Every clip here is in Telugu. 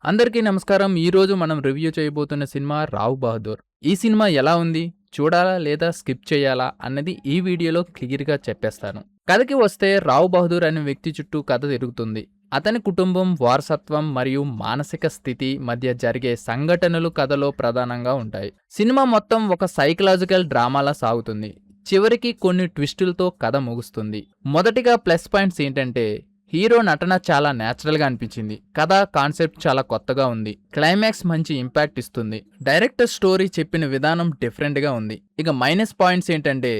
అందరికీ నమస్కారం. ఈరోజు మనం రివ్యూ చేయబోతున్న సినిమా 'రావ్ బహదూర్'. ఈ సినిమా ఎలా ఉంది? చూడాలా లేదా స్కిప్ చేయాలా అన్నది ఈ వీడియోలో క్లియర్‌గా చెప్పేస్తాను. కథకి వస్తే 'రావ్ బహదూర్' అనే వ్యక్తి చుట్టూ కథ తిరుగుతుంది. అతని కుటుంబం, వారసత్వం మరియు మానసిక స్థితి మధ్య జరిగే సంఘటనలు కథలో ప్రధానంగా ఉంటాయి. సినిమా మొత్తం ఒక సైకలాజికల్ డ్రామాలా సాగుతుంది. చివరికి కొన్ని ట్విస్టులతో కథ ముగుస్తుంది. మొదటిగా ప్లస్ పాయింట్స్ ఏంటంటే హీరో నటన చాలా న్యాచురల్గా అనిపించింది. కథ కాన్సెప్ట్ చాలా కొత్తగా ఉంది. క్లైమాక్స్ మంచి ఇంపాక్ట్ ఇస్తుంది. డైరెక్టర్ స్టోరీ చెప్పిన విధానం డిఫరెంట్గా ఉంది. ఇక మైనస్ పాయింట్స్ ఏంటంటే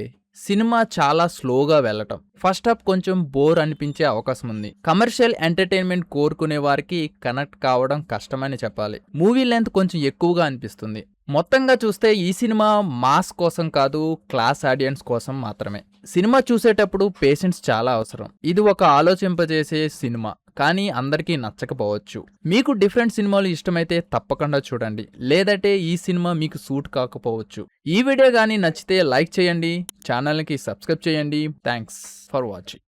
సినిమా చాలా స్లోగా వెళ్ళటం. ఫస్ట్ హాఫ్ కొంచెం బోర్ అనిపించే అవకాశం ఉంది. కమర్షియల్ ఎంటర్టైన్మెంట్ కోరుకునే వారికి కనెక్ట్ కావడం కష్టమని చెప్పాలి. మూవీ లెంత్ కొంచెం ఎక్కువగా అనిపిస్తుంది. మొత్తంగా చూస్తే ఈ సినిమా మాస్ కోసం కాదు, క్లాస్ ఆడియన్స్ కోసం మాత్రమే. సినిమా చూసేటప్పుడు పేషెన్స్ చాలా అవసరం. ఇది ఒక ఆలోచింపజేసే సినిమా, కానీ అందరికీ నచ్చకపోవచ్చు. మీకు డిఫరెంట్ సినిమాలు ఇష్టమైతే తప్పకుండా చూడండి, లేదంటే ఈ సినిమా మీకు సూట్ కాకపోవచ్చు. ఈ వీడియో కానీ నచ్చితే లైక్ చేయండి, ఛానల్కి సబ్స్క్రైబ్ చేయండి. Thanks for watching.